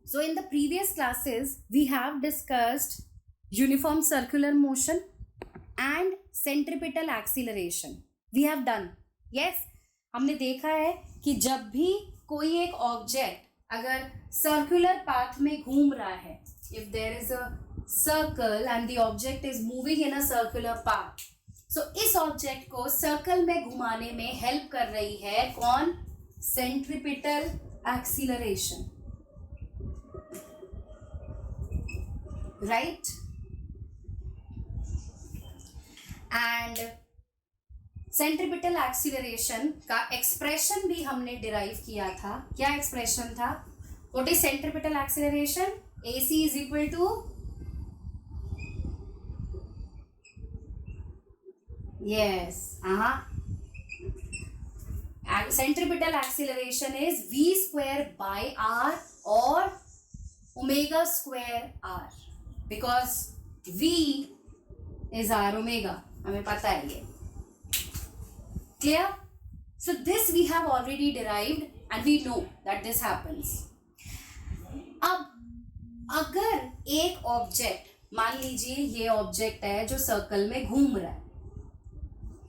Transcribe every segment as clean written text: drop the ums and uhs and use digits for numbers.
So in the previous classes, we have discussed uniform circular motion and centripetal acceleration. We have done. Yes, हमने देखा है कि जब भी कोई एक ऑब्जेक्ट अगर सर्कुलर पाथ में घूम रहा है, if there is a circle and the object is moving in a circular path, so इस ऑब्जेक्ट को सर्कल में घुमाने में हेल्प कर रही है कौन? Centripetal acceleration, right? And centripetal acceleration का एक्सप्रेशन भी हमने डिराइव किया था. क्या एक्सप्रेशन था? What is centripetal acceleration? AC is equal to yes centripetal acceleration is v square by r or omega square r, because v is r omega, हमें पता है ये. Clear? So this we have already derived and we know that this happens. अब अगर एक object, मान लीजिए ये ऑब्जेक्ट है जो सर्कल में घूम रहा है,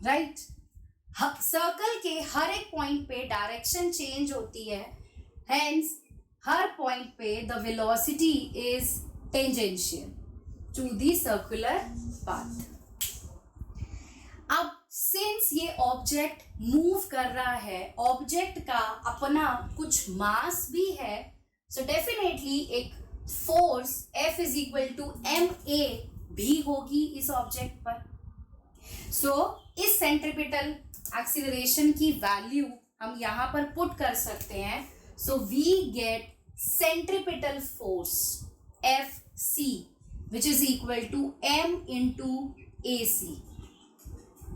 राइट? सर्कल के हर एक पॉइंट पे डायरेक्शन चेंज होती है, हेंस हर पॉइंट पे the velocity is tangential to the circular path. अब सिंस ये ऑब्जेक्ट मूव कर रहा है, ऑब्जेक्ट का अपना कुछ मास भी है, सो डेफिनेटली एक force F is equal to ma भी होगी इस ऑब्जेक्ट पर. सो इस सेंट्रिपिटल एक्सीलरेशन की वैल्यू हम यहां पर पुट कर सकते हैं. So we get centripetal force FC which is equal to m into AC.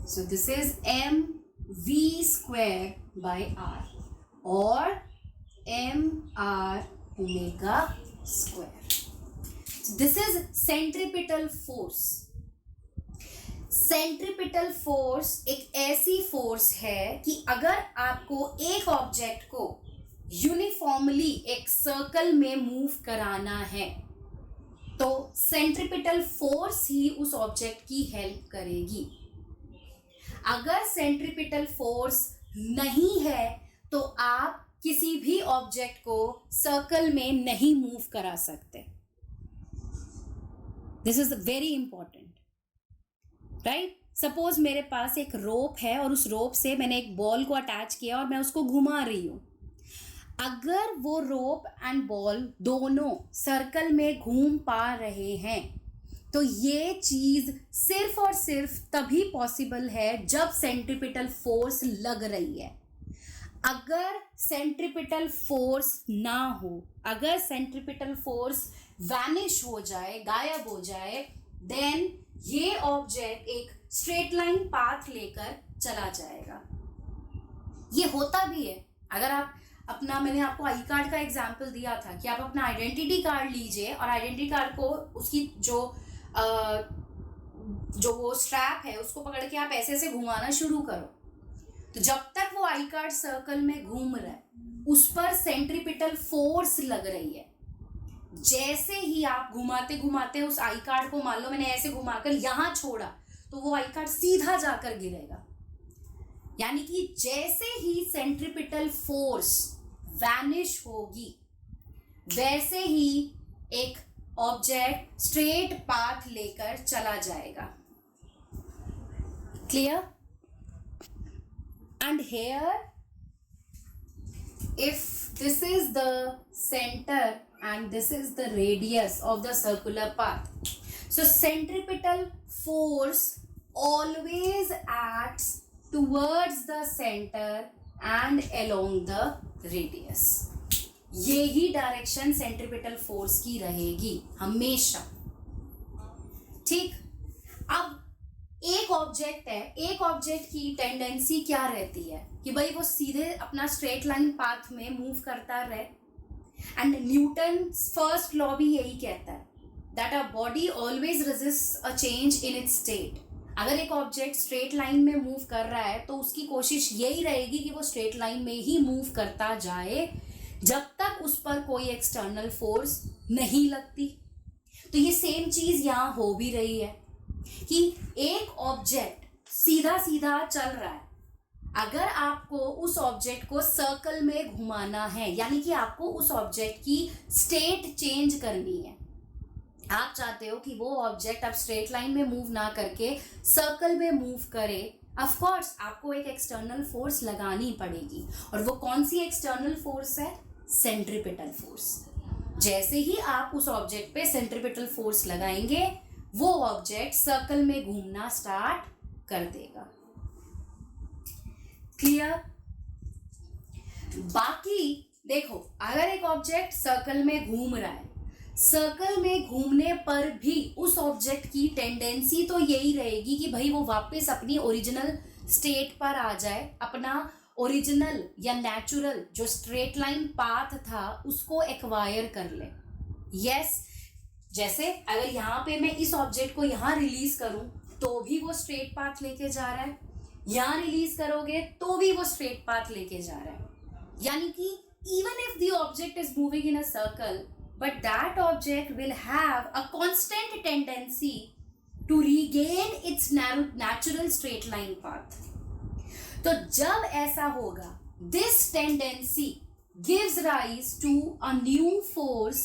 So this is mv square by r or mr omega square. So this is centripetal force. Centripetal force एक ऐसी force है कि अगर आपको एक object को uniformly एक circle में मूव कराना है तो सेंट्रिपिटल फोर्स ही उस ऑब्जेक्ट की हेल्प करेगी. अगर सेंट्रिपिटल फोर्स नहीं है तो आप किसी भी ऑब्जेक्ट को सर्कल में नहीं मूव करा सकते. This is very important, right? Suppose मेरे पास एक रोप है और उस रोप से मैंने एक बॉल को अटैच किया और मैं उसको घुमा रही हूं. अगर वो रोप एंड बॉल दोनों सर्कल में घूम पा रहे हैं तो ये चीज सिर्फ और सिर्फ तभी पॉसिबल है जब सेंट्रिपिटल फोर्स लग रही है. अगर सेंट्रिपिटल फोर्स ना हो, अगर सेंट्रिपिटल फोर्स वैनिश हो जाए, गायब हो जाए, देन ये ऑब्जेक्ट एक स्ट्रेट लाइन पाथ लेकर चला जाएगा. ये होता भी है. अगर आप अपना, मैंने आपको आई कार्ड का एग्जाम्पल दिया था कि आप अपना आइडेंटिटी कार्ड लीजिए और आइडेंटिटी कार्ड को उसकी जो वो स्ट्रैप है उसको पकड़ के आप ऐसे ऐसे घुमाना शुरू करो, तो जब तक वो आई कार्ड सर्कल में घूम रहा है उस पर सेंट्रिपिटल फोर्स लग रही है. जैसे ही आप घुमाते घुमाते उस आई कार्ड को, मान लो मैंने ऐसे घुमाकर यहां छोड़ा, तो वो आई कार्ड सीधा जाकर गिरेगा. यानी कि जैसे ही सेंट्रिपिटल फोर्स वैनिश होगी वैसे ही एक ऑब्जेक्ट स्ट्रेट पाथ लेकर चला जाएगा. Clear? And here if this is the center and this is the radius of the circular path, so centripetal force always acts towards the center and along the radius. यही direction centripetal force की रहेगी हमेशा. ठीक? अब एक object है, एक object की टेंडेंसी क्या रहती है कि भाई वो सीधे अपना स्ट्रेट लाइन पाथ में मूव करता रहे. एंड न्यूटन फर्स्ट लॉ भी यही कहता है that a body always resist a change in its state. अगर एक ऑब्जेक्ट स्ट्रेट लाइन में मूव कर रहा है तो उसकी कोशिश यही रहेगी कि वो स्ट्रेट लाइन में ही मूव करता जाए, जब तक उस पर कोई एक्सटर्नल फोर्स नहीं लगती। तो ये सेम चीज यहां हो भी रही है कि एक ऑब्जेक्ट सीधा सीधा चल रहा है, अगर आपको उस ऑब्जेक्ट को सर्कल में घुमाना है, यानी कि आपको उस ऑब्जेक्ट की स्टेट चेंज करनी है, आप चाहते हो कि वो ऑब्जेक्ट अब स्ट्रेट लाइन में मूव ना करके सर्कल में मूव करे, ऑफ कोर्स आपको एक एक्सटर्नल फोर्स लगानी पड़ेगी। और वो कौन सी एक्सटर्नल फोर्स है? Centripetal force. जैसे ही आप उस ऑब्जेक्ट पे सेंट्रीपिटल फोर्स लगाएंगे, वो ऑब्जेक्ट सर्कल में घूमना स्टार्ट कर देगा। क्लियर? बाकी देखो, अगर एक ऑब्जेक्ट सर्कल में घूम रहा है, सर्कल में घूमने पर भी उस ऑब्जेक्ट की टेंडेंसी तो यही रहेगी कि भाई वो वापस अपनी ओरिजिनल स्टेट पर आ जाए, अपना ओरिजिनल या नेचुरल जो स्ट्रेट लाइन पाथ था उसको एक्वायर कर ले। यस, जैसे अगर यहाँ पे मैं इस ऑब्जेक्ट को यहाँ रिलीज करूं तो भी वो स्ट्रेट पाथ लेके जा रहा है, यहाँ रिलीज करोगे तो भी वो स्ट्रेट पाथ लेके जा रहा है। यानी कि even if the object is moving in a circle, but that object will have a constant tendency to regain its natural straight line path. तो जब ऐसा होगा, this tendency gives rise to a new force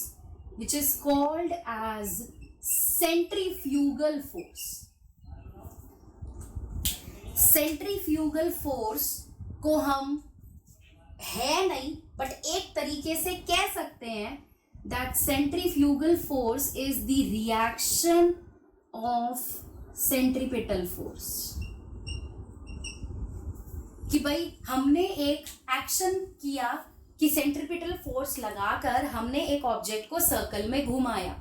which is called as centrifugal force. Centrifugal force को हम है नहीं but एक तरीके से कह सकते हैं that centrifugal force is the reaction of centripetal force. कि भाई हमने एक एक्शन किया कि सेंट्रीपिटल फोर्स लगाकर हमने एक ऑब्जेक्ट को सर्कल में घुमाया,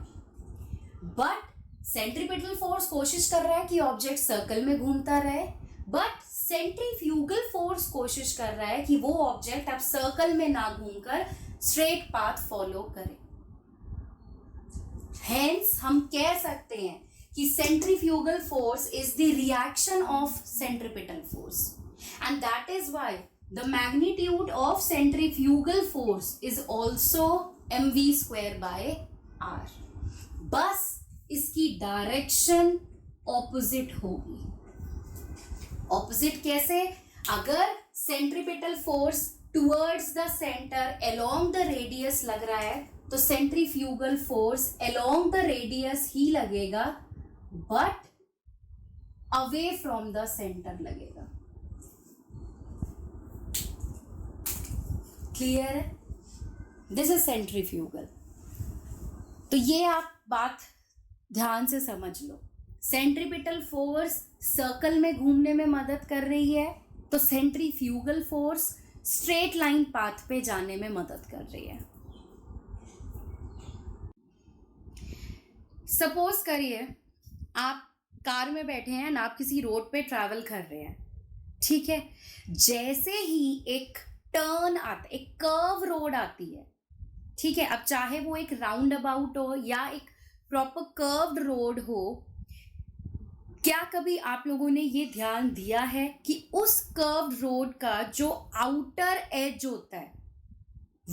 बट सेंट्रीपिटल फोर्स कोशिश कर रहा है कि ऑब्जेक्ट सर्कल में घूमता रहे, बट सेंट्रीफ्यूगल फोर्स कोशिश कर रहा है कि वो ऑब्जेक्ट अब सर्कल में ना घूमकर स्ट्रेट पाथ फॉलो करे। Hence हम कह सकते हैं कि centrifugal force is the reaction of centripetal force, and that is why the magnitude of centrifugal force is also mv square by r. बस इसकी डायरेक्शन ऑपोजिट होगी। ऑपोजिट कैसे? अगर centripetal force towards the center along the radius लग रहा है तो centrifugal force along the radius ही लगेगा, but away from the center लगेगा। क्लियर है? This is centrifugal. तो ये आप बात ध्यान से समझ लो। सेंट्रीपिटल फोर्स सर्कल में घूमने में मदद कर रही है, तो centrifugal force straight line path पे जाने में मदद कर रही है। सपोज करिए आप कार में बैठे हैं और आप किसी रोड पे ट्रैवल कर रहे हैं, ठीक है। जैसे ही एक टर्न आता, एक कर्व रोड आती है, ठीक है, अब चाहे वो एक राउंड अबाउट हो या एक प्रॉपर कर्व्ड रोड हो, क्या कभी आप लोगों ने ये ध्यान दिया है कि उस कर्व्ड रोड का जो आउटर एज होता है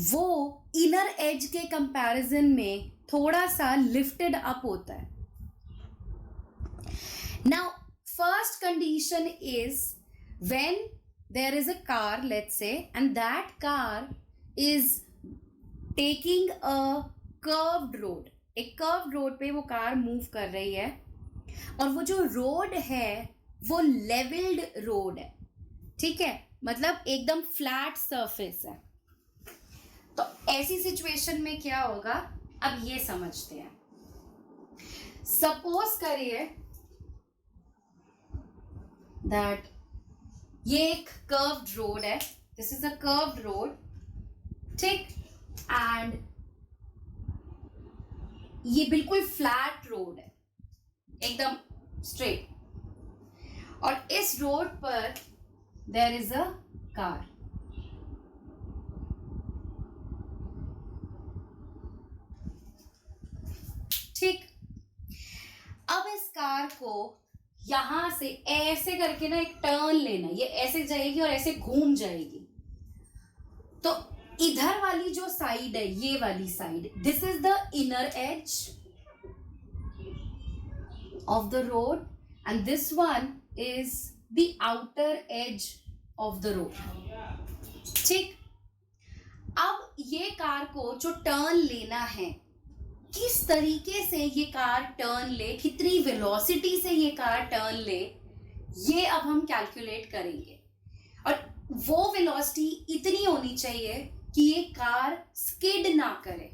वो इनर एज के कंपैरिजन में थोड़ा सा लिफ्टेड अप होता है। Now first condition is when there is a car, let's say, and that car is taking a curved road. एक कर्व्ड रोड पे वो कार मूव कर रही है और वो जो रोड है वो लेवल्ड रोड है, ठीक है, मतलब एकदम फ्लैट सरफेस है। तो ऐसी सिचुएशन में क्या होगा, अब ये समझते हैं। सपोज करिए दैट ये एक कर्व्ड रोड है, this is a curved road, ठीक, एंड ये बिल्कुल फ्लैट रोड है, एकदम स्ट्रेट, और इस रोड पर देयर इज अ कार। ठीक, अब इस कार को यहां से ऐसे करके ना एक टर्न लेना, ये ऐसे जाएगी और ऐसे घूम जाएगी। तो इधर वाली जो साइड है, ये वाली side, this is the inner as of the road and this one is the outer as of the road. ठीक, अब ये कार को जो टर्न लेना है, किस तरीके से ये कार टर्न ले, कितनी वेलोसिटी से ये कार टर्न ले, ये अब हम कैलकुलेट करेंगे। और वो वेलोसिटी इतनी होनी चाहिए कि ये कार स्किड ना करे,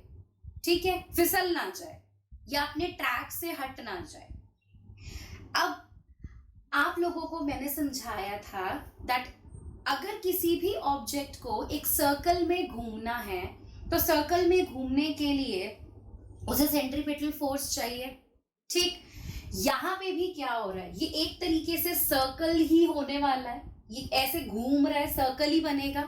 ठीक है, फिसल ना जाए या अपने ट्रैक से हट ना जाए। अब आप लोगों को मैंने समझाया था दैट अगर किसी भी ऑब्जेक्ट को एक सर्कल में घूमना है तो सर्कल में घूमने के लिए उसे सेंट्रीपिटल फोर्स चाहिए। ठीक, यहाँ पे भी क्या हो रहा है, ये एक तरीके से सर्कल ही होने वाला है, ये ऐसे घूम रहा है, सर्कल ही बनेगा।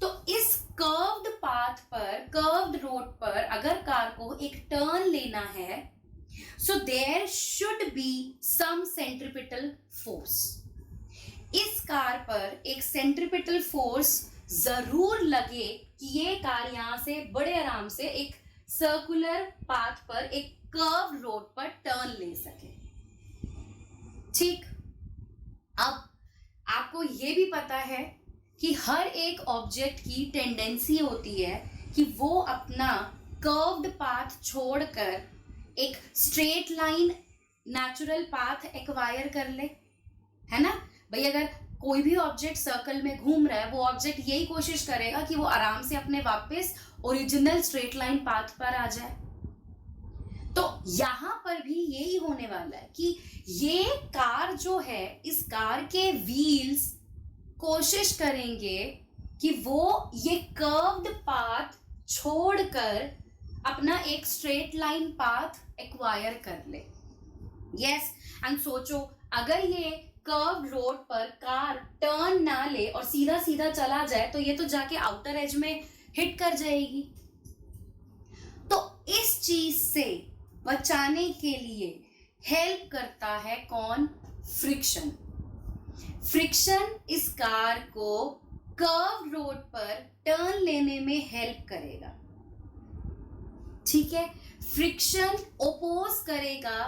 तो इस कर्व्ड पाथ पर, कर्व्ड रोड पर अगर कार को एक टर्न लेना है, so there should be some centripetal force. इस कार पर एक सेंट्रीपिटल फोर्स जरूर लगे कि ये कार यहां से बड़े आराम से एक सर्कुलर पाथ पर, एक कर्व रोड पर टर्न ले सके। ठीक, अब आपको ये भी पता है कि हर एक ऑब्जेक्ट की टेंडेंसी होती है कि वो अपना कर्व्ड पाथ छोड़कर एक straight line natural path acquire कर ले, है ना भाई। अगर कोई भी ऑब्जेक्ट सर्कल में घूम रहा है, वो ऑब्जेक्ट यही कोशिश करेगा कि वो आराम से अपने वापस ओरिजिनल स्ट्रेट लाइन पाथ पर आ जाए। तो यहां पर भी यही होने वाला है कि ये कार जो है, इस कार के व्हील्स कोशिश करेंगे कि वो ये कर्व्ड पाथ छोड़कर अपना एक स्ट्रेट लाइन पाथ एक्वायर कर ले। यस, एंड सोचो अगर ये कर्व रोड पर कार टर्न ना ले और सीधा सीधा चला जाए तो ये तो जाके आउटर एज में हिट कर जाएगी। तो इस चीज से बचाने के लिए हेल्प करता है कौन? फ्रिक्शन। फ्रिक्शन इस कार को कर्व रोड पर टर्न लेने में हेल्प करेगा। ठीक है, फ्रिक्शन ओपोज करेगा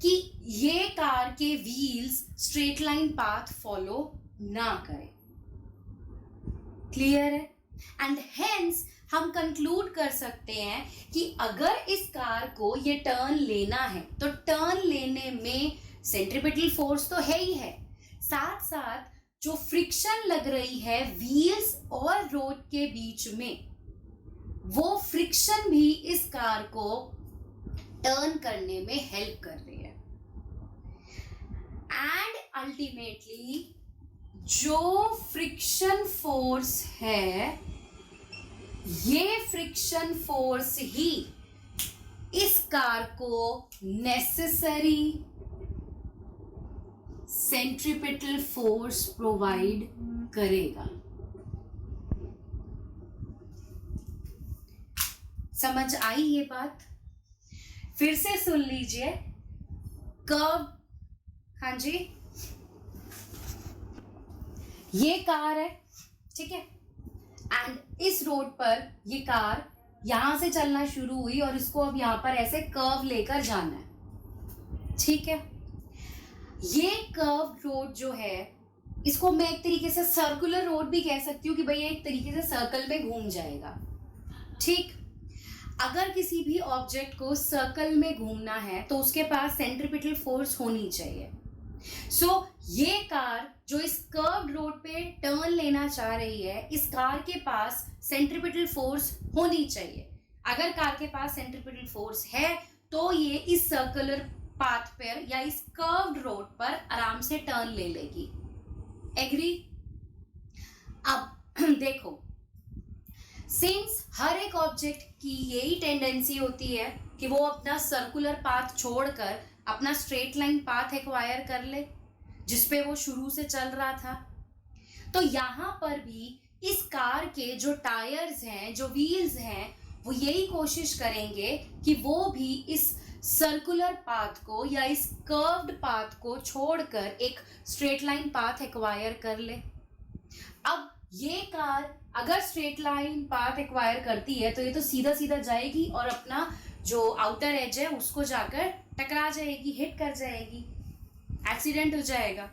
कि ये कार के wheels straight line path follow ना करें। क्लियर है? एंड हेंस हम कंक्लूड कर सकते हैं कि अगर इस कार को ये टर्न लेना है तो टर्न लेने में सेंट्रीपिटल फोर्स तो है ही है, साथ साथ जो फ्रिक्शन लग रही है व्हील्स और रोड के बीच में, वो फ्रिक्शन भी इस कार को टर्न करने में हेल्प कर रही है। एंड अल्टीमेटली जो फ्रिक्शन फोर्स है, ये फ्रिक्शन फोर्स ही इस कार को नेसेसरी सेंट्रीपिटल फोर्स प्रोवाइड करेगा। समझ आई ये बात? फिर से सुन लीजिए। कर्व, हाँ जी, ये कार है, ठीक है, एंड इस रोड पर ये कार यहां से चलना शुरू हुई और इसको अब यहां पर ऐसे कर्व लेकर जाना है। ठीक है, ये कर्व रोड जो है, इसको मैं एक तरीके से सर्कुलर रोड भी कह सकती हूँ कि भाई ये एक तरीके से सर्कल में घूम जाएगा। ठीक, अगर किसी भी ऑब्जेक्ट को सर्कल में घूमना है तो उसके पास सेंट्रीपिटल फोर्स होनी चाहिए। सो ये कार जो इस कर्व्ड रोड पे टर्न लेना चाह रही है, इस कार के पास सेंट्रीपिटल फोर्स होनी चाहिए। अगर कार के पास सेंट्रीपिटल फोर्स है तो ये इस सर्कुलर पाथ पर या इस कर्व्ड रोड पर आराम से टर्न ले लेगी। एग्री? अब देखो, सिंस हर एक ऑब्जेक्ट की यही टेंडेंसी होती है कि वो अपना सर्कुलर पाथ छोड़कर अपना स्ट्रेट लाइन पाथ एक्वायर कर ले जिसपे वो शुरू से चल रहा था, तो यहाँ पर भी इस कार के जो टायर्स हैं, जो व्हील्स हैं, वो यही कोशिश करेंगे कि वो भी इस सर्कुलर पाथ को या इस कर्व्ड पाथ को छोड़कर एक स्ट्रेट लाइन पाथ एक्वायर कर ले। अब ये कार अगर स्ट्रेट लाइन पाथ एक्वायर करती है तो ये तो सीधा सीधा जाएगी और अपना जो आउटर एज है उसको जाकर टकरा जाएगी, हिट कर जाएगी, एक्सीडेंट हो जाएगा।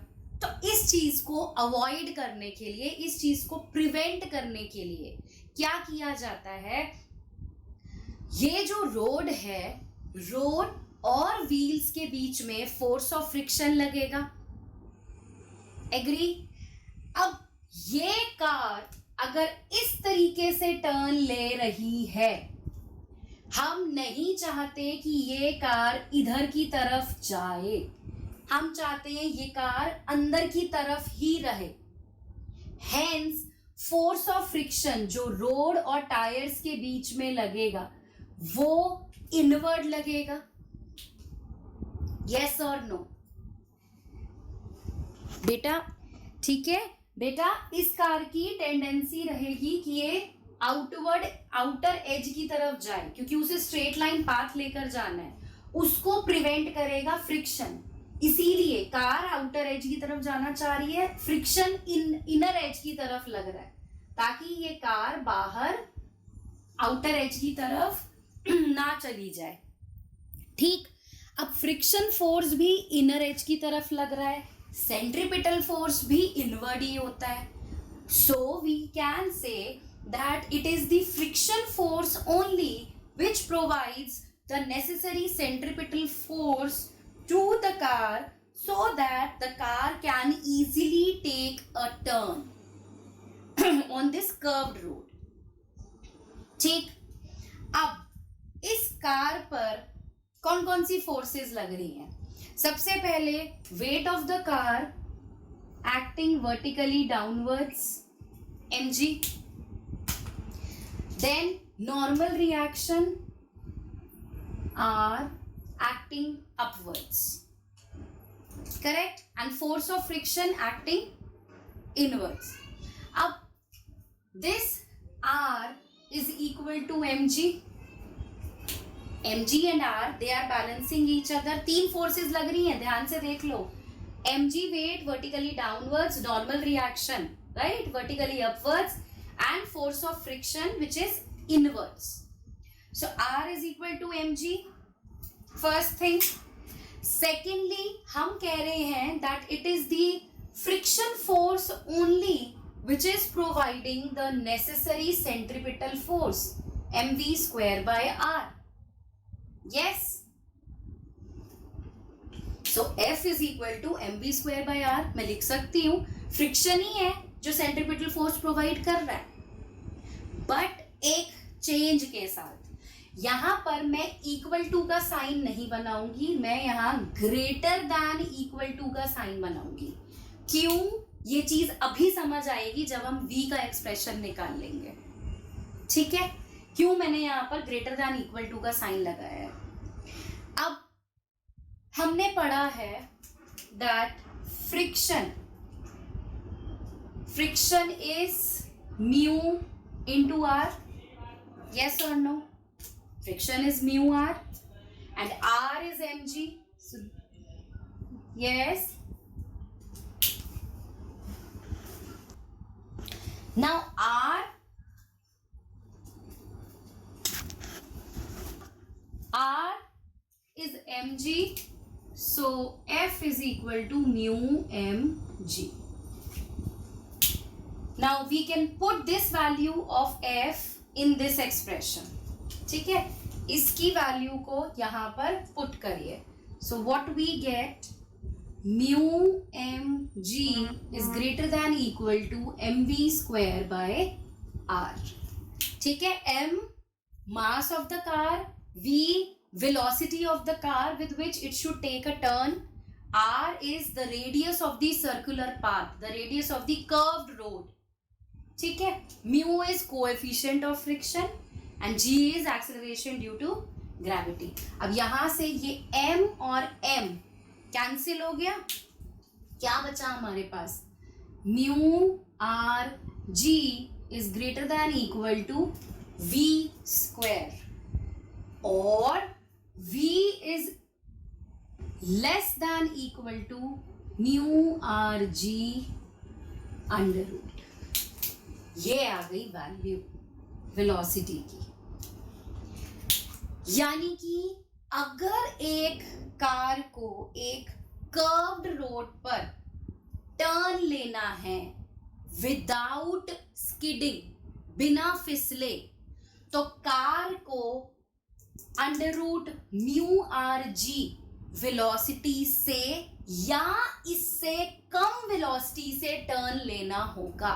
तो इस चीज को अवॉइड करने के लिए, इस चीज को प्रिवेंट करने के लिए क्या किया जाता है, ये जो रोड है, रोड और व्हील्स के बीच में फोर्स ऑफ फ्रिक्शन लगेगा। एग्री? अब ये कार अगर इस तरीके से टर्न ले रही है, हम नहीं चाहते कि ये कार इधर की तरफ जाए, हम चाहते हैं ये कार अंदर की तरफ ही रहे। हेंस फोर्स ऑफ फ्रिक्शन जो रोड और टायर्स के बीच में लगेगा वो इनवर्ड लगेगा। यस और नो बेटा? ठीक है बेटा, इस कार की टेंडेंसी रहेगी कि ये आउटवर्ड, आउटर एज की तरफ जाए, क्योंकि उसे स्ट्रेट लाइन पाथ लेकर जाना है, उसको प्रिवेंट करेगा फ्रिक्शन। इसीलिए कार आउटर एज की तरफ जाना चाह रही है, फ्रिक्शन इनर एज की तरफ लग रहा है, ताकि ये कार बाहर आउटर एज की तरफ ना चली जाए। ठीक, अब फ्रिक्शन फोर्स भी इनर एज की तरफ लग रहा है, सेंट्रीपिटल फोर्स भी इनवर्ड ही होता है। So we can say that it is the friction force only which provides the necessary centripetal force to the car so that the car can easily take a turn on this curved road. ठीक, अब इस car पर कौन कौन सी forces लग रही हैं? सबसे पहले weight of the car acting vertically downwards mg, then normal reaction r acting upwards, correct, and force of friction acting inwards. अब this r is equal to mg and r, they are balancing each other. तीन forces लग रही हैं, ध्यान से देख लो। mg weight vertically downwards, normal reaction right vertically upwards, and force of friction which is inwards. So r is equal to mg, first thing. Secondly, हम कह रहे हैं that it is the friction force only which is providing the necessary centripetal force mv square by r. Yes. So F is equal to mv square by r. मैं लिख सकती हूँ friction ही है जो सेंट्रीपिटल फोर्स प्रोवाइड कर रहा है, but एक चेंज के साथ। यहां पर मैं इक्वल टू का साइन नहीं बनाऊंगी, मैं यहां ग्रेटर दैन इक्वल टू का साइन बनाऊंगी। क्यों? ये चीज अभी समझ आएगी जब हम v का एक्सप्रेशन निकाल लेंगे। ठीक है, क्यों मैंने यहां पर ग्रेटर दैन इक्वल टू का साइन लगाया है? अब हमने पढ़ा है that friction is mu into r. Yes or no? Friction is mu r and r is mg. So, yes. Now r is mg, so F is equal to mu mg. Now we can put this value of f in this expression. ठीक है, इसकी value को यहाँ पर put करिए. So what we get, mu mg is greater than equal to mv square by r. ठीक है, m mass of the car, v velocity of the car with which it should take a turn, r is the radius of the circular path, the radius of the curved road. ठीक है, mu is coefficient of friction and g is acceleration due to gravity. अब यहां से ये m और m cancel हो गया, क्या बचा हमारे पास? mu r g is greater than equal to v square और v is less than equal to mu r g under root. ये आ गई वैल्यू वेलोसिटी की। यानी कि अगर एक कार को एक कर्व्ड रोड पर टर्न लेना है विदाउट स्किडिंग, बिना फिसले, तो कार को under root mu are g velocity से या इससे कम वेलोसिटी से टर्न लेना होगा,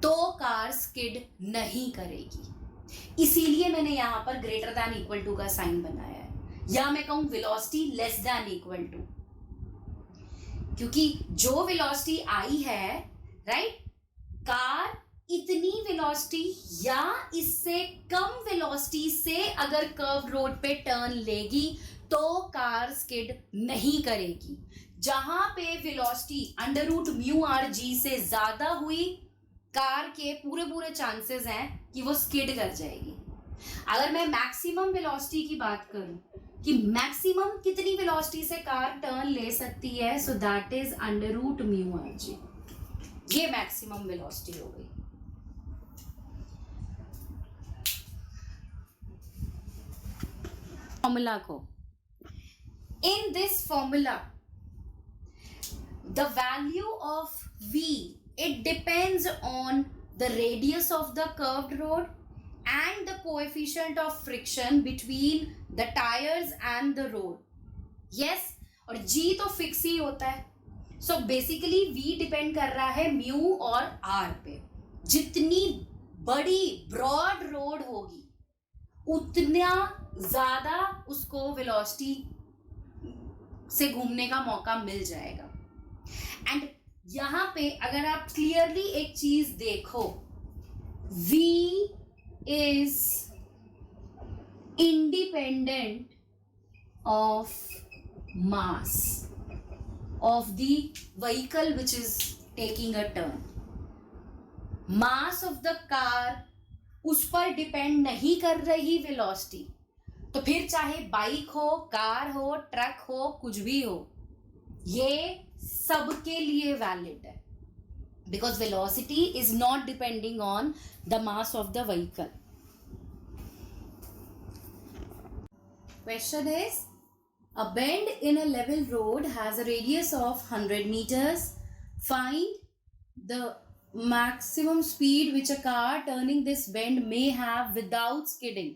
तो कार स्किड नहीं करेगी। इसीलिए मैंने यहां पर ग्रेटर दैन इक्वल टू का साइन बनाया है, या मैं कहूं velocity less than equal to, क्योंकि जो वेलोसिटी आई है, राइट, कार इतनी वेलोसिटी या इससे कम वेलोसिटी से अगर कर्व रोड पे टर्न लेगी तो कार स्किड नहीं करेगी। जहां पे velocity under root mu are g से ज्यादा हुई, कार के पूरे चांसेस हैं कि वो स्किड कर जाएगी। अगर मैं मैक्सिमम वेलोसिटी की बात करूं कि मैक्सिमम कितनी वेलोसिटी से कार टर्न ले सकती है, so that is under root mu R G. ये मैक्सिमम वेलोसिटी हो गई। फॉर्मूला को, in this formula the value of v, it depends on the radius of the curved road and the coefficient of friction between the tires and the road. yes, और g तो fix ही होता है। so basically v depend कर रहा है mu और r पे। जितनी बड़ी ब्रॉड रोड होगी उतना ज्यादा उसको वेलोसिटी से घूमने का मौका मिल जाएगा। एंड यहां पे अगर आप क्लियरली एक चीज देखो, v is independent of mass of the vehicle which is taking a turn. Mass of the car उस पर डिपेंड नहीं कर रही वेलोसिटी, तो फिर चाहे बाइक हो, कार हो, ट्रक हो, कुछ भी हो, ये सबके लिए वैलिड है, because velocity is not depending on the mass of the vehicle. Question is, a bend in a level road has a radius of 100 meters. Find the maximum speed which a car turning this bend may have without skidding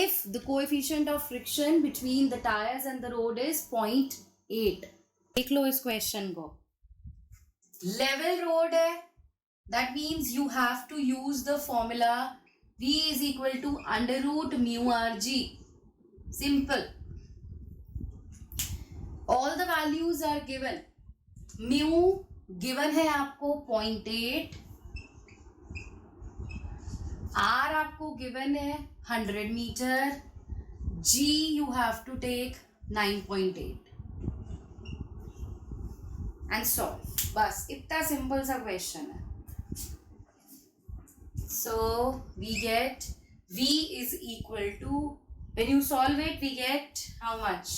if the coefficient of friction between the tires and the road is 0.8. देख लो इस question को। Level road है, that means you have to use the formula v is equal to under root mu are g. Simple, all the values are given. Mu given है आपको 0.8, r आपको given है 100 metre, g you have to take 9.8 and solve. बस इतना simple सा question है। So we get v is equal to, when you solve it we get how much?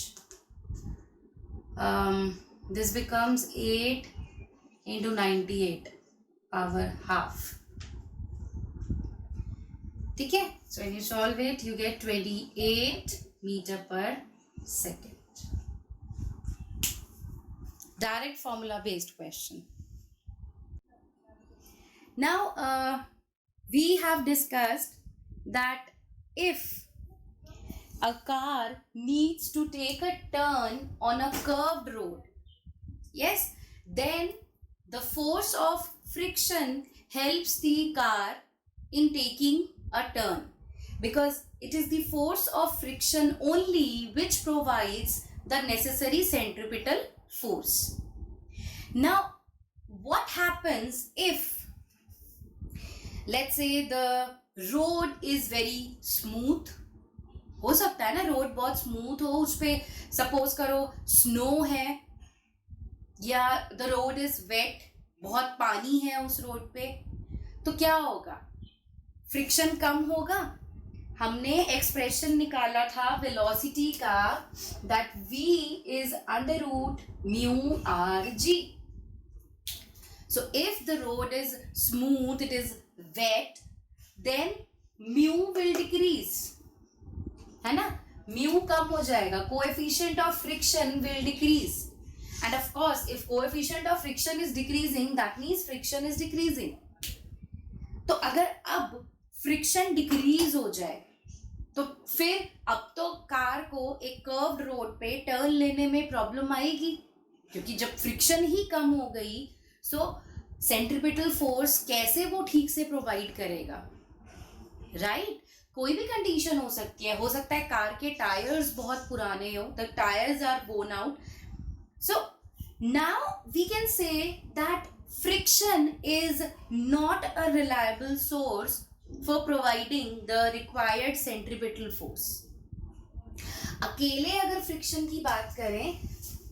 This becomes 8 into 98 power half. ठीक है, so when you solve it you get 28 meter per second. Direct formula based question. Now we have discussed that if a car needs to take a turn on a curved road, yes, then the force of friction helps the car in taking a turn, because it is the force of friction only which provides the necessary centripetal force. Now what happens if, let's say, the road is very smooth? हो सकता है ना road बहुत smooth हो, उस पे suppose करो snow है, या द रोड इज वेट, बहुत पानी है उस रोड पे, तो क्या होगा? फ्रिक्शन कम होगा। हमने एक्सप्रेशन निकाला था वेलोसिटी का, that v is under root mu are g. So if the road is smooth, it is wet, then mu will decrease, है ना, mu कम हो जाएगा, coefficient of friction will decrease, and of course if coefficient of friction is decreasing, that means friction is decreasing. तो अगर अब friction decrease हो जाए तो फिर अब तो कार को एक कर्व्ड रोड पे टर्न लेने में प्रॉब्लम आएगी, क्योंकि जब फ्रिक्शन ही कम हो गई, सो सेंट्रीपिटल फोर्स कैसे वो ठीक से प्रोवाइड करेगा, राइट? कोई भी कंडीशन हो सकती है, हो सकता है कार के टायर्स बहुत पुराने हो, the tyres are worn out. So now we can say that friction is not a reliable source for providing the required centripetal force. अकेले अगर फ्रिक्शन की बात करें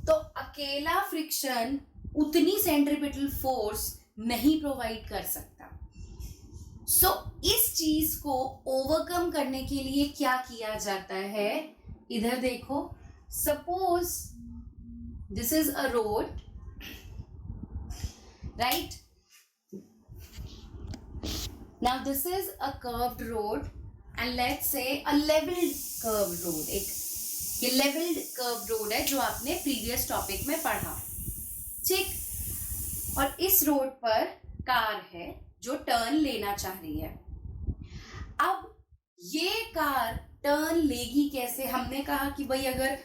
तो अकेला फ्रिक्शन उतनी सेंट्रीपिटल फोर्स नहीं प्रोवाइड कर सकता. सो इस चीज को ओवरकम करने के लिए क्या किया जाता है, इधर देखो. Suppose this is a road, right? Now this is a curved road and let's say a leveled curved road. एक ये leveled curved road है जो आपने previous topic में पढ़ा, ठीक? और इस रोड पर कार है जो टर्न लेना चाह रही है. अब ये कार टर्न लेगी कैसे? हमने कहा कि भाई अगर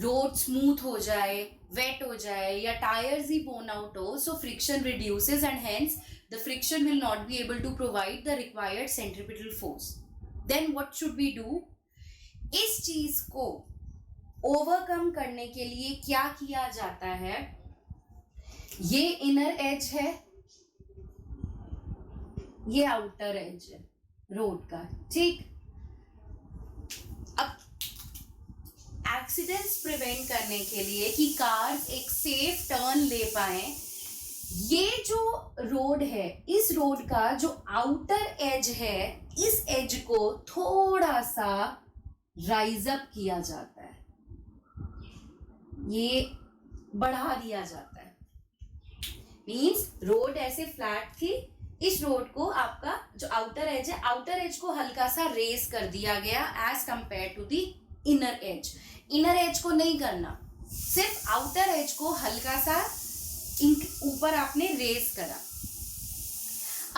रोड स्मूथ हो जाए, वेट हो जाए या टायर्स ही बोर्न आउट हो, so friction reduces and hence the friction will not be able to provide the required centripetal force. Then what should we do? इस चीज को ओवरकम करने के लिए क्या किया जाता है, ये इनर एज है, ये आउटर एज है रोड का, ठीक? अब एक्सीडेंट्स प्रिवेंट करने के लिए कि कार एक सेफ टर्न ले पाए, ये जो रोड है, इस रोड का जो आउटर एज है, इस एज को थोड़ा सा राइज अप किया जाता है, ये बढ़ा दिया जाता है. मींस रोड ऐसे फ्लैट थी, इस रोड को आपका जो आउटर एज है, आउटर एज को हल्का सा रेज कर दिया गया edge compare to the inner edge. Inner edge को नहीं करना, सिर्फ आउटर एज को हल्का सा ऊपर आपने रेज करा.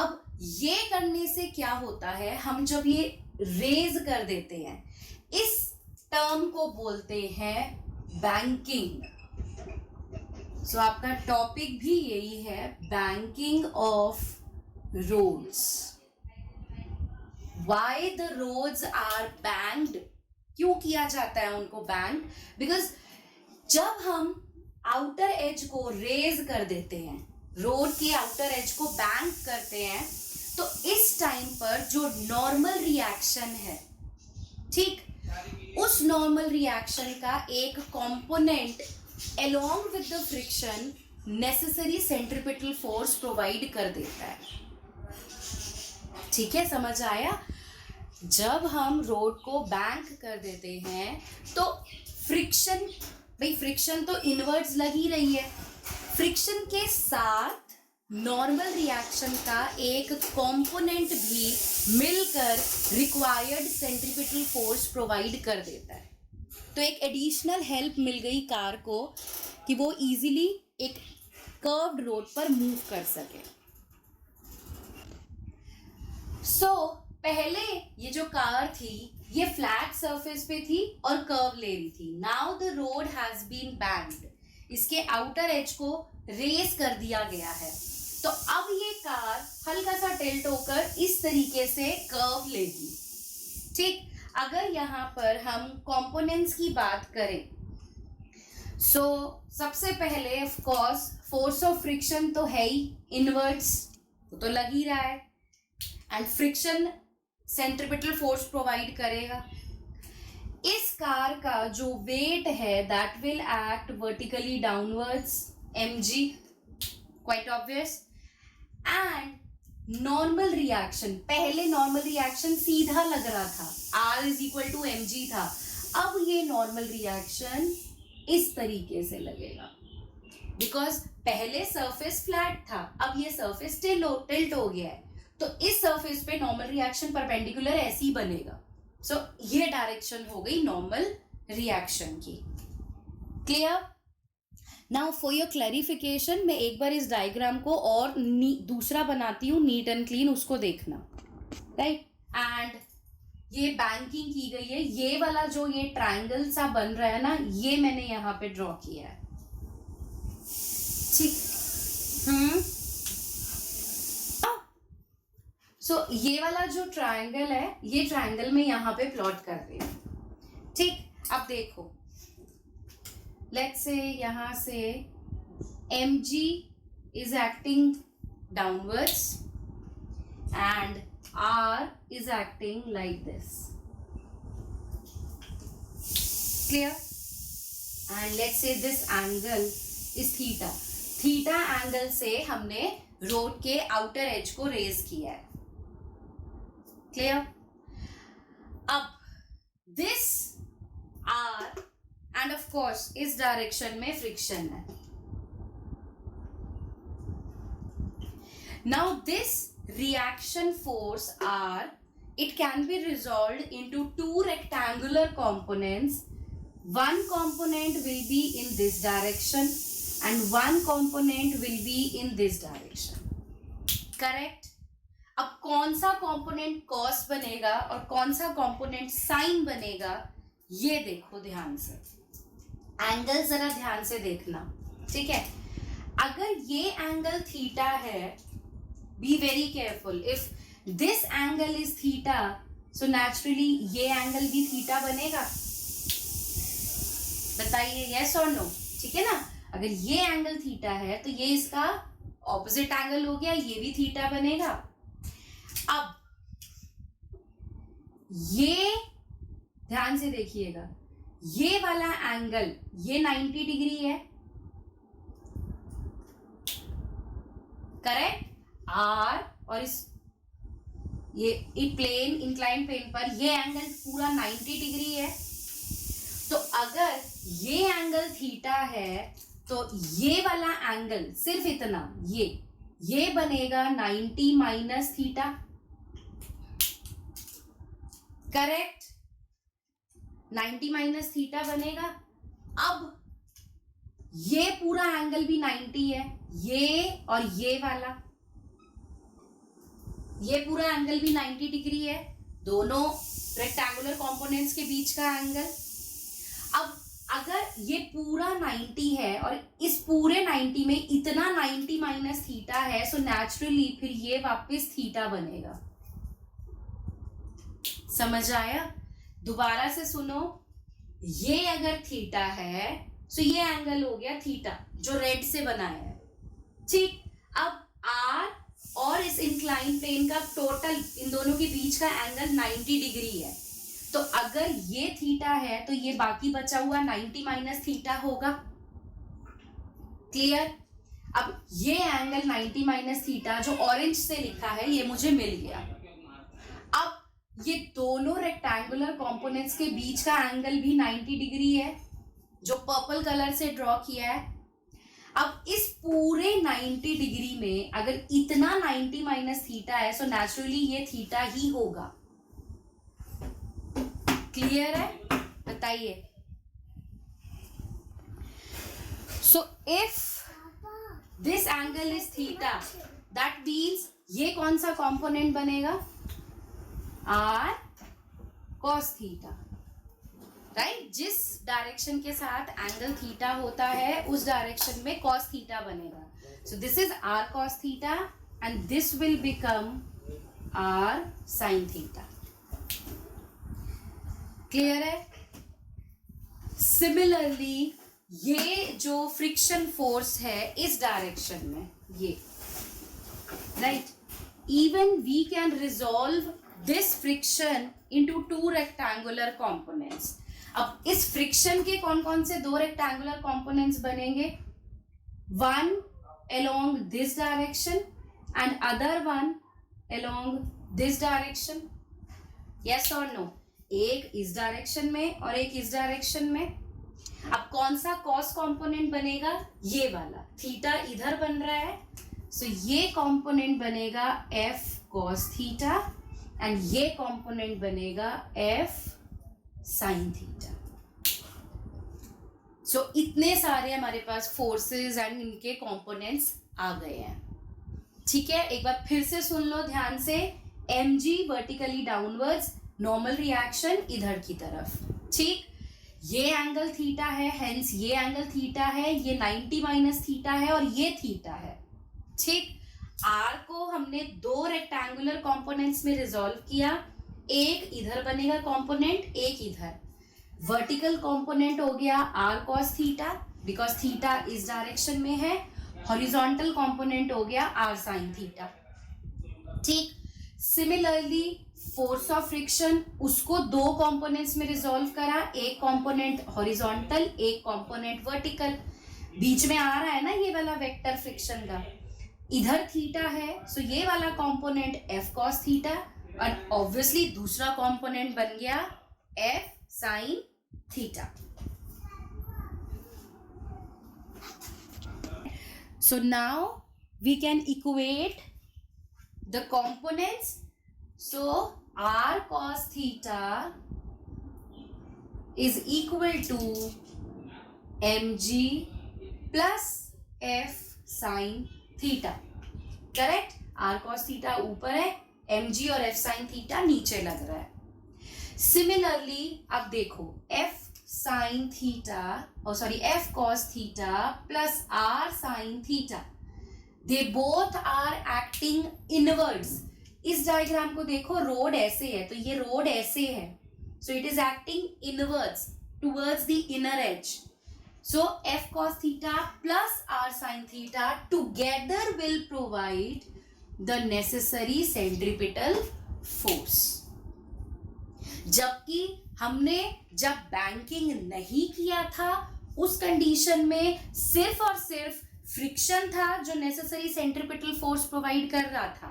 अब ये करने से क्या होता है, हम जब ये रेज कर देते हैं, इस टर्म को बोलते हैं बैंकिंग. सो आपका टॉपिक भी यही है, banking of roads. Why the roads are banked? क्यों किया जाता है उनको बैंक? बिकॉज जब हम आउटर एज को रेज कर देते हैं, रोड के आउटर एज को बैंक करते हैं, तो इस टाइम पर जो नॉर्मल रिएक्शन है, ठीक, उस नॉर्मल रिएक्शन का एक component along with the friction necessary centripetal force provide कर देता है. ठीक है, समझ आया? जब हम रोड को बैंक कर देते हैं तो फ्रिक्शन, भाई फ्रिक्शन तो इनवर्ड्स लग ही रही है, फ्रिक्शन के साथ नॉर्मल रिएक्शन का एक कंपोनेंट भी मिलकर रिक्वायर्ड सेंट्रीपिटल फोर्स प्रोवाइड कर देता है. तो एक एडिशनल हेल्प मिल गई कार को कि वो इजीली एक कर्व्ड रोड पर मूव कर सके. सो पहले ये जो कार थी ये फ्लैट सरफेस पे थी और कर्व ले रही थी. Now the road has been banked, इसके आउटर एज को रेस कर दिया गया है, तो अब ये कार हल्का सा टिल्ट होकर इस तरीके से कर्व लेगी. ठीक, अगर यहाँ पर हम कंपोनेंट्स की बात करें, सो सबसे पहले of course force of friction तो है ही, इनवर्ड्स वो तो लग ही रहा है, and friction centripetal force provide करेगा. इस कार का जो वेट है that will act vertically downwards, mg, quite obvious. And normal reaction, पहले नॉर्मल रिएक्शन सीधा लग रहा था, r is equal to mg था, अब ये नॉर्मल रिएक्शन इस तरीके से लगेगा. बिकॉज पहले सरफेस फ्लैट था, अब ये सरफेस टिल्ट हो गया है, तो इस सरफेस पे नॉर्मल रिएक्शन परपेंडिकुलर ऐसे ही बनेगा. सो ये डायरेक्शन हो गई नॉर्मल रिएक्शन की. Clear? Now for your clarification मैं एक बार इस डायग्राम को और दूसरा बनाती हूँ नीट एंड क्लीन, उसको देखना. राइट? एंड ये बैंकिंग की गई है. ये वाला जो ये ट्रायंगल सा बन रहा है ना, ये मैंने यहाँ पे ड्रॉ किया है. ठीक. सो ये वाला जो ट्रायंगल है, ये ट्रायंगल में यहाँ पे प्लॉट कर रही हूँ. ठीक. अब देखो, लेट्स से यहाँ से mg is acting downwards and r is acting like this. Clear? And let's say this angle is theta. Theta angle से हमने रोड के आउटर एज को रेज किया है. क्लियर? अब this R and of course इस डायरेक्शन में friction है. Now this reaction force R, it can be resolved into two rectangular components. One component will be in this direction and one component will be in this direction. Correct? अब कौन सा component cos बनेगा और कौन सा component sin बनेगा, ये देखो ध्यान से. एंगल जरा ध्यान से देखना. ठीक है? अगर ये एंगल थीटा है, be very careful. If this angle is theta, so naturally ये एंगल भी थीटा बनेगा. बताइए yes or no. ठीक है ना? अगर ये एंगल थीटा है तो ये इसका ऑपोजिट एंगल हो गया, ये भी थीटा बनेगा. अब ये ध्यान से देखिएगा, ये वाला एंगल ये 90 डिग्री है. करेक्ट? R और इस ये प्लेन इंक्लाइन प्लेन पर ये एंगल पूरा 90 डिग्री है. तो अगर ये एंगल थीटा है तो ये वाला एंगल सिर्फ इतना, ये बनेगा 90 minus theta. Correct? 90 minus theta बनेगा. अब ये पूरा एंगल भी 90 है, ये और ये वाला, ये पूरा एंगल भी 90 डिग्री है, दोनों रेक्टेंगुलर कंपोनेंट्स के बीच का एंगल. अब अगर ये पूरा 90 है और इस पूरे 90 में इतना 90 माइनस थीटा है, सो नेचुरली फिर ये वापस थीटा बनेगा. समझ आया? दोबारा से सुनो, ये अगर थीटा है सो ये एंगल हो गया थीटा जो रेड से बनाया है. ठीक. अब आर और इस इंक्लाइन प्लेन का टोटल इन दोनों के बीच का एंगल 90 डिग्री है. तो अगर ये थीटा है तो ये बाकी बचा हुआ 90 माइनस थीटा होगा. क्लियर? अब ये एंगल 90 माइनस थीटा जो ऑरेंज से लिखा है ये मुझे मिल गया. अब ये दोनों रेक्टेंगुलर कंपोनेंट्स के बीच का एंगल भी 90 डिग्री है जो पर्पल कलर से ड्रॉ किया है. अब इस पूरे 90 डिग्री में अगर इतना 90 माइनस थीटा है, सो नेचुरली ये थीटा ही होगा. क्लियर है? बताइए. So if this angle is theta, that means ये कौन सा कंपोनेंट बनेगा? R cos theta. राइट? जिस डायरेक्शन के साथ एंगल थीटा होता है उस डायरेक्शन में कॉस थीटा बनेगा. So this is R cos theta and this will become R sine theta. Clear है? सिमिलरली ये जो फ्रिक्शन फोर्स है इस डायरेक्शन में, ये right, even we can resolve this friction into two rectangular components. अब इस फ्रिक्शन के कौन कौन से दो रेक्टेंगुलर कंपोनेंट्स बनेंगे? One along this direction and other one along this direction. Yes और नो? एक इस डायरेक्शन में और एक इस डायरेक्शन में. अब कौन सा कॉस कंपोनेंट बनेगा? ये वाला, थीटा इधर बन रहा है, सो ये कंपोनेंट बनेगा एफ कॉस थीटा एंड ये कंपोनेंट बनेगा एफ साइन थीटा। सो इतने सारे हमारे पास फोर्सेस एंड इनके कंपोनेंट्स आ गए हैं। ठीक है, एक बार फिर से सुन लो ध्यान से। mg vertically downwards, normal reaction इधर की तरफ। ठीक, ये एंगल थीटा है, हेंस ये एंगल थीटा है, ये 90 माइनस थीटा है और ये थीटा है। ठीक, r को हमने दो रेक्टेंगुलर कंपोनेंट्स में रिजॉल्व किया, एक इधर बनेगा कंपोनेंट, एक इधर। वर्टिकल कंपोनेंट हो गया r cos theta because theta इस डायरेक्शन में है, हॉरिजॉन्टल कंपोनेंट हो गया r sin थीटा। ठीक, सिमिलरली फोर्स ऑफ फ्रिक्शन, उसको दो कंपोनेंट्स में रिजॉल्व करा, एक कंपोनेंट हॉरिजॉन्टल, एक कंपोनेंट वर्टिकल। बीच में आ रहा है ना ये वाला वेक्टर फ्रिक्शन का, इधर थीटा है, सो ये वाला कंपोनेंट एफ कॉस थीटा और ऑब्वियसली दूसरा कंपोनेंट बन गया F sine theta. So now we can equate the components. So r cos theta is equal to mg plus f sin theta. Correct? r cos theta ऊपर है, mg और f sin theta नीचे लग रहा है। Similarly अब देखो f sin theta f cos theta plus r sin theta, they both are acting inwards। इस डायग्राम को देखो, रोड ऐसे है तो ये रोड ऐसे है, so it is acting inwards towards the inner edge। So f cos theta plus r sin theta together will provide the necessary centripetal force। जबकि हमने जब बैंकिंग नहीं किया था उस कंडीशन में सिर्फ और सिर्फ फ्रिक्शन था जो नेसेसरी सेंट्रिपिटल फोर्स प्रोवाइड कर रहा था।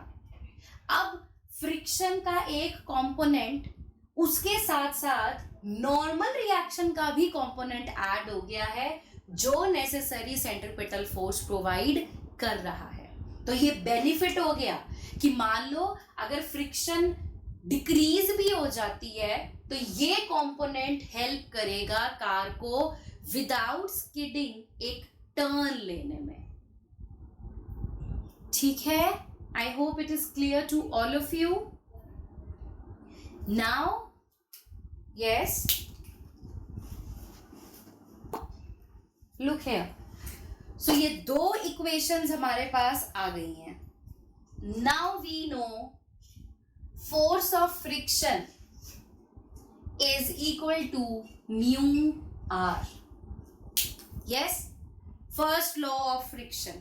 अब फ्रिक्शन का एक कंपोनेंट, उसके साथ साथ नॉर्मल रिएक्शन का भी कंपोनेंट ऐड हो गया है जो नेसेसरी सेंट्रिपिटल फोर्स प्रोवाइड कर रहा है। तो ये बेनिफिट हो गया कि मान लो अगर फ्रिक्शन डिक्रीज भी हो जाती है तो ये कंपोनेंट हेल्प करेगा कार को विदाउट स्किडिंग एक टर्न लेने में। ठीक है, I hope it is clear to all of you. Now yes, look here. So ये दो इक्वेशंस हमारे पास आ गई हैं। Now we know force of friction is equal to mu r। yes, first law of friction,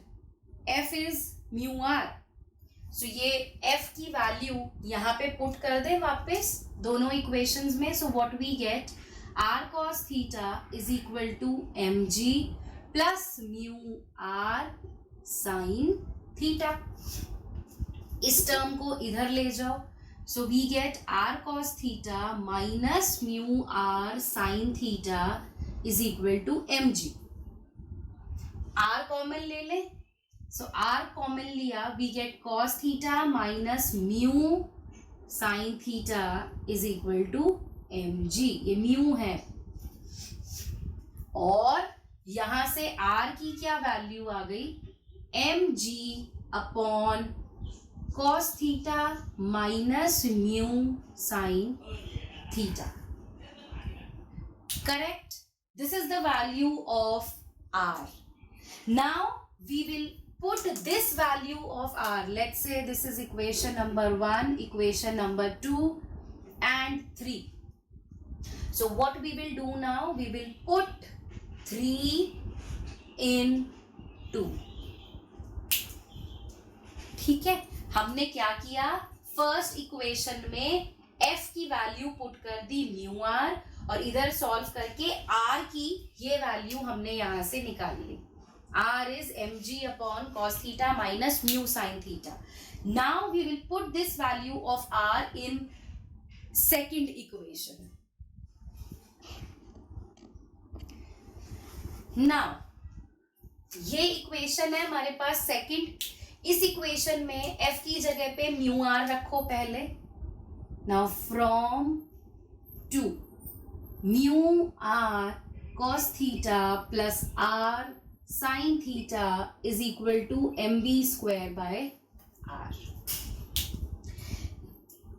F is mu r। so ये F की value यहाँ पे पुट कर दे वापस दोनों इक्वेशंस में। so what we get, r cos theta is equal to mg plus mu r sin theta। इस term को इधर ले जाओ, so we get r cos theta minus mu r sin theta is equal to mg। r common ले ले, so r common लिया, we get cos theta minus mu sin theta is equal to mg। ये mu है और यहां से r की क्या वैल्यू आ गई, mg upon cos theta minus mu sin theta। correct? This is the value of r। now we will put this value of r, let's say this is equation number 1, equation number 2 and 3। so what we will do now, we will put 3 in 2। ठीक है, हमने क्या किया, first equation में f की value put कर दी mu r और इधर सॉल्व करके r की ये वैल्यू हमने यहां से निकाल ली। r is mg upon cos theta minus mu sin theta। now we will put this value of r in second equation। Now ये इक्वेशन है हमारे पास सेकंड. इस इक्वेशन में f की जगह पे म्यू आर रखो पहले. Now from two mu R cos theta plus R sin theta is equal to mv square by r.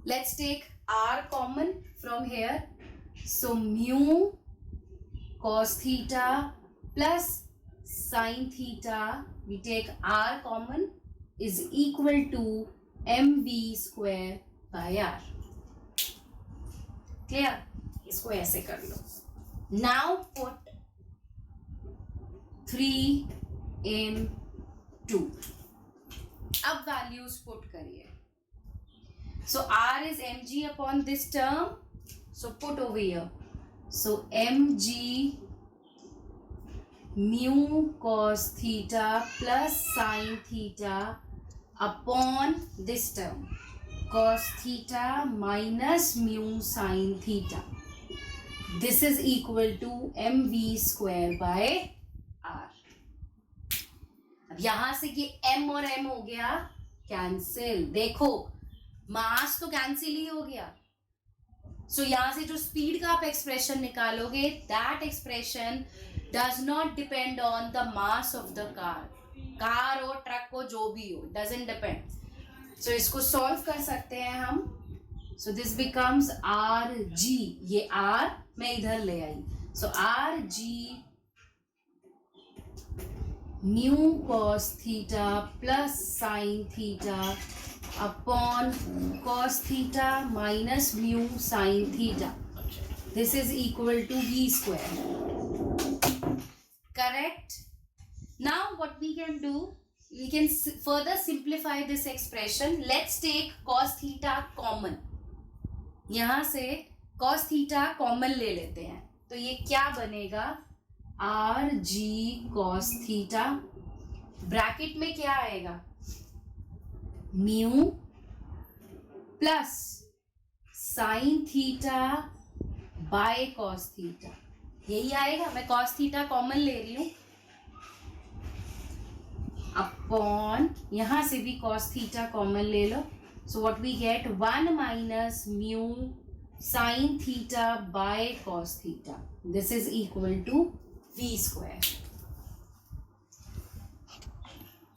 Let's take r common from here. So mu cos theta plus sin theta, we take r common, is equal to mv square by r. Clear? इसको ऐसे कर लो. Now put 3 in 2. अब values put करिए. So r is mg upon this term. So put over here. So mg mu cos theta plus sin theta upon this term. Cos theta minus mu sin theta. This is equal to mv square by r. अब यहां से ये m और m हो गया cancel. देखो मास तो cancel ही हो गया. सो यहां से जो स्पीड का आप एक्सप्रेशन निकालोगे, that expression does not depend on the mass of the car. Car हो, ट्रक हो, जो भी हो, डजंट डिपेंड. सो इसको सॉल्व कर सकते हैं हम. सो दिस बिकम्स आर जी. ये आर मैं इधर ले आई. So R ji mu cos theta plus sin theta upon cos theta minus mu sin theta. This is equal to v square. Correct? Now what we can do, we can further simplify this expression. Let's take cos theta common. यहाँ से cos theta common ले लेते हैं. तो ये क्या बनेगा? R G cos theta. Bracket में क्या आएगा? Mu plus sign theta by cos theta. यही आएगा. मैं cos थीटा कॉमन ले रही हूं अपॉन यहां से भी cos थीटा कॉमन ले लो. So what we get 1 minus mu sine theta by cos theta. This is equal to v square.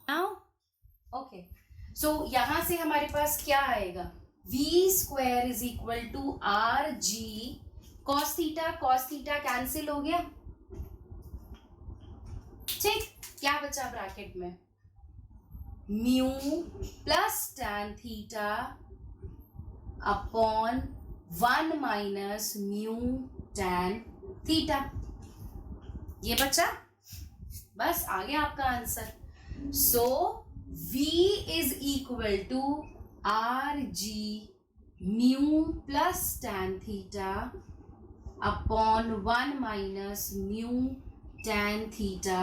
Now, okay. So यहां से हमारे पास क्या आएगा? v square is equal to r g cos theta cancel हो गया. ठीक. क्या बचा ब्रैकेट में? Mu plus tan theta upon 1 minus mu tan theta. ये बचा. बस आ गया आपका answer. So v is equal to R ji mu plus tan theta upon 1 minus mu tan theta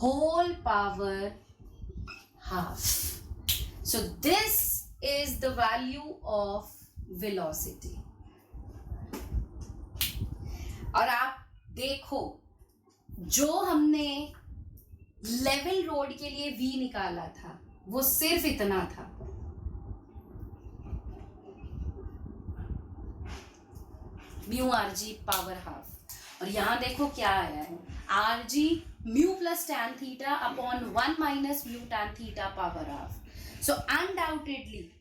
whole power half. So this is the value of velocity. और आप देखो जो हमने लेवल रोड के लिए v निकाला था वो सिर्फ इतना था. Mu are G power half. और यहां देखो क्या आया है? आर जी mu plus tan theta upon 1 minus mu tan theta power half. So undoubtedly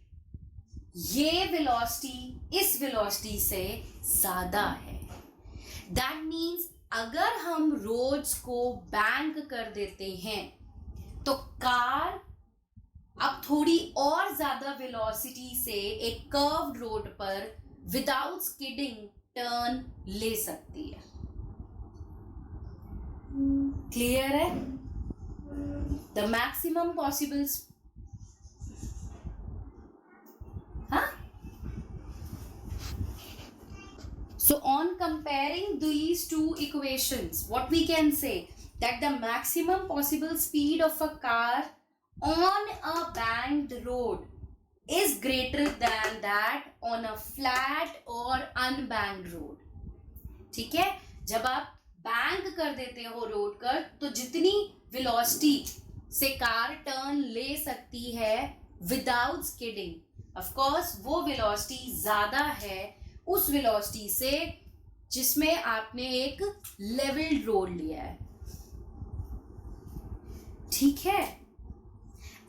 ये वेलोसिटी इस वेलोसिटी से ज्यादा है. दैट मीन्स अगर हम रोड्स को बैंक कर देते हैं तो कार अब थोड़ी और ज्यादा वेलोसिटी से एक कर्व्ड रोड पर विदाउट स्किडिंग टर्न ले सकती है. क्लियर है? The maximum possible. हाँ. So on comparing these two equations, what we can say that the maximum possible speed of a car on a banked road is greater than that on a flat or unbanked road. ठीक है? जब आप bank कर देते हो road कर, तो जितनी वेलोसिटी से कार टर्न ले सकती है विदाउट स्किडिंग, ऑफ कोर्स वो वेलोसिटी ज्यादा है उस वेलोसिटी से जिसमें आपने एक लेवल्ड रोड लिया है, ठीक है।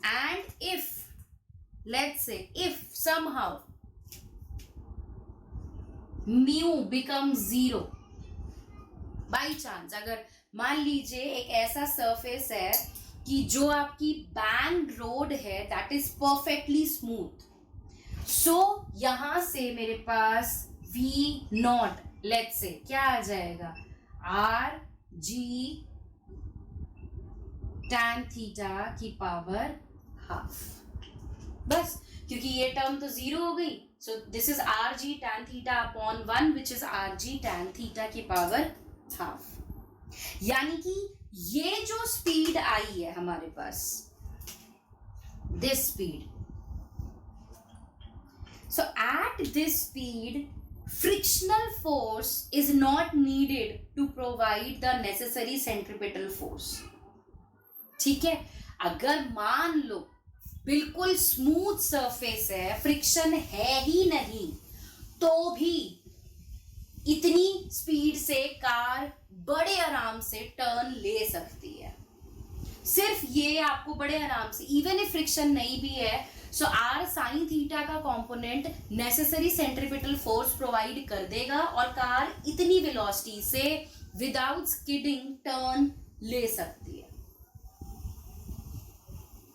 And if let's say if somehow mu become 0, by chance अगर मान लीजिए एक ऐसा सरफेस है कि जो आपकी बैंक्ड रोड है दैट इज परफेक्टली स्मूथ, सो यहां से मेरे पास V0 लेट्स से क्या आ जाएगा, RG tan थीटा की पावर हाफ, बस क्योंकि ये टर्म तो 0 हो गई, so this is RG tan theta upon 1 which is RG tan theta की पावर हाफ। यानी कि ये जो स्पीड आई है हमारे पास, this speed, so at this speed frictional force is not needed to provide the necessary centripetal force, ठीक है। अगर मान लो बिल्कुल स्मूथ सरफेस है, फ्रिक्शन है ही नहीं, तो भी इतनी स्पीड से कार बड़े आराम से टर्न ले सकती है, सिर्फ ये आपको बड़े आराम से, इवन इफ फ्रिक्शन नहीं भी है, सो R साइन थीटा का component necessary centripetal force provide कर देगा और कार इतनी वेलोसिटी से विदाउट स्किडिंग टर्न ले सकती है,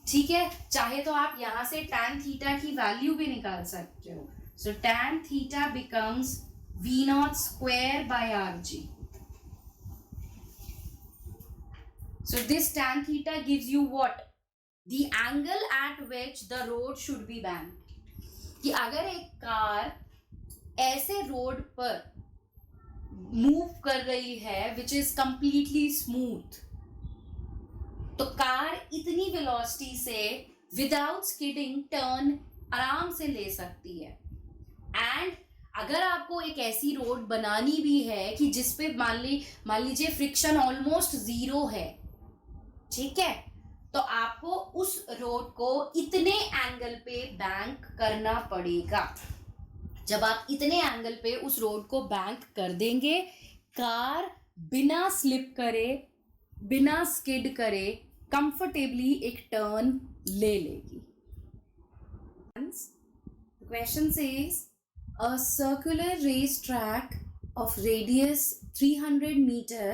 ठीक है। चाहे तो आप यहां से tan थीटा की वैल्यू भी निकाल सकते हो, सो tan theta becomes V0 square by RG, so this tan theta gives you what, the angle at which the road should be banked, कि अगर एक कार ऐसे रोड पर मूव कर रही है विच इज कंप्लीटली स्मूथ, तो कार इतनी वेलोसिटी से विदाउट स्किडिंग टर्न आराम से ले सकती है। एंड अगर आपको एक ऐसी रोड बनानी भी है कि जिसपे मान लीजिए फ्रिक्शन ऑलमोस्ट 0 है, ठीक है, तो आपको उस रोड को इतने एंगल पे बैंक करना पड़ेगा। जब आप इतने एंगल पे उस रोड को बैंक कर देंगे, कार बिना स्लिप करे, बिना स्किड करे, कंफर्टेबली एक टर्न ले लेगी। Question says a circular race track of radius 300 meter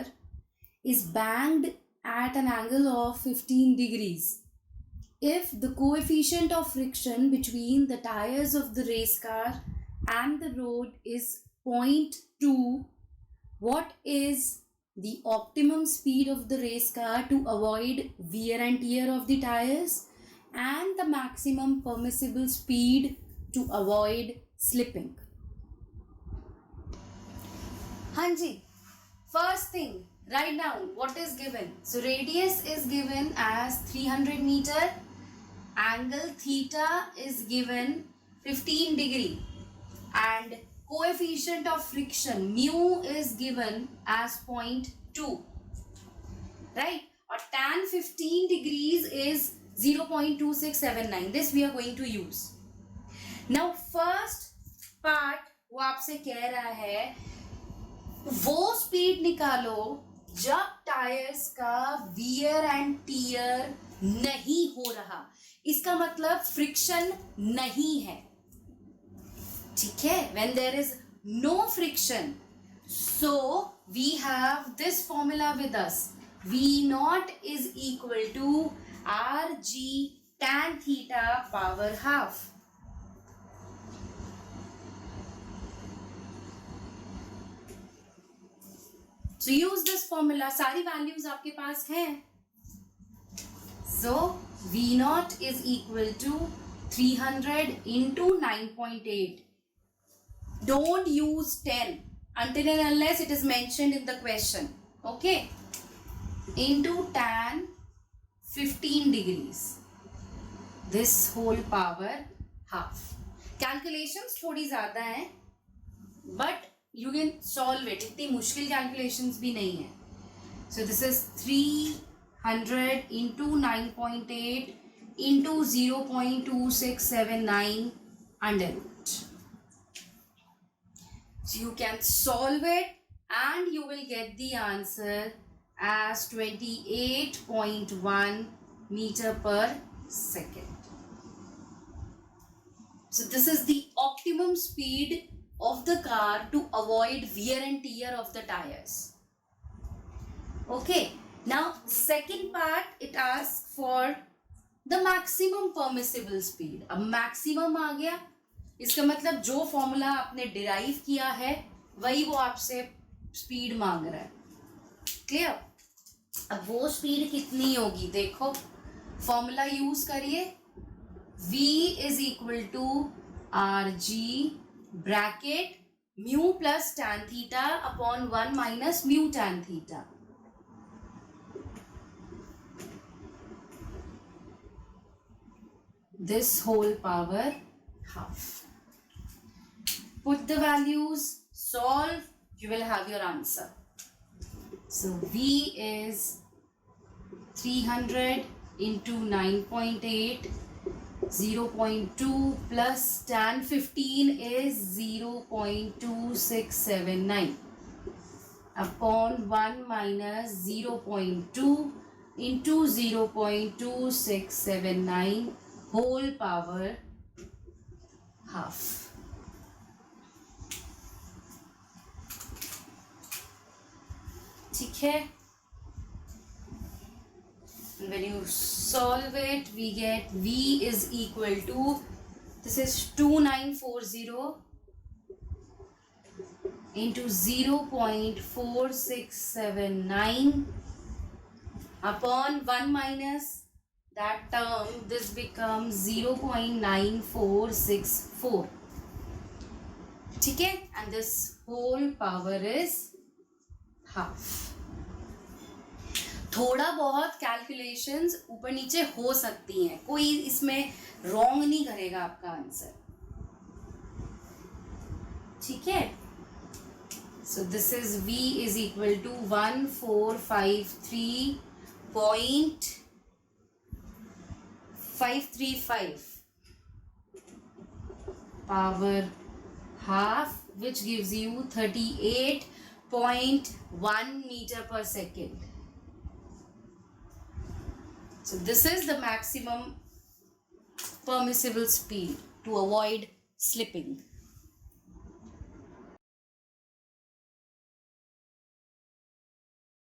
is banked at an angle of 15 degrees. If the coefficient of friction between the tires of the race car and the road is 0.2, what is the optimum speed of the race car to avoid wear and tear of the tires and the maximum permissible speed to avoid slipping? हाँ जी, first thing, write down what is given. So radius is given as 300 meter, angle theta is given 15 degree, and coefficient of friction mu is given as 0.2, right? Or tan 15 degrees is 0.2679. This we are going to use. Now first part वो आपसे कह रहा है वो speed निकालो जब tyres का wear and tear नहीं हो रहा, इसका मतलब फ्रिक्शन नहीं है, ठीक है। When there is no friction, so we have this formula with us, V0 is equal to RG tan theta power half. So use this formula, सारी values आपके पास हैं। So V0 is equal to 300 into 9.8. Don't use 10 until and unless it is mentioned in the question. Okay? Into tan 15 degrees. This whole power half. Calculations थोड़ी ज़्यादा हैं, but you can solve it. इतनी मुश्किल calculations भी नहीं है। So this is 300 into 9.8 into 0.2679 under root. So you can solve it and you will get the answer as 28.1 meter per second. So this is the optimum speed of the car to avoid wear and tear of the tires. Okay, now second part it asks for the maximum permissible speed. अब maximum आ गया, इसका मतलब जो formula आपने derive किया है वही वो आपसे स्पीड मांग रहा है. क्लियर? अब वो स्पीड कितनी होगी देखो, फॉर्मूला यूज करिए. v is equal to R g bracket mu plus tan theta upon 1 minus mu tan theta. This whole power half. Put the values, solve, you will have your answer. So V is 300 into 9.8, 0.2 plus tan 15 is 0.2679 upon 1 minus 0.2 into 0.2679 whole power half. ठीक है? When you solve it, we get V is equal to, this is 2940 into 0.4679 upon 1 minus that term, this becomes 0.9464. ठीक है? And this whole power is half. थोड़ा बहुत calculations ऊपर नीचे हो सकती हैं, कोई इसमें रॉन्ग नहीं करेगा आपका आंसर. ठीक है? So this is V is equal to 1453.535 power half, which gives you 38.1 meter per second. So this is the maximum permissible speed to avoid slipping.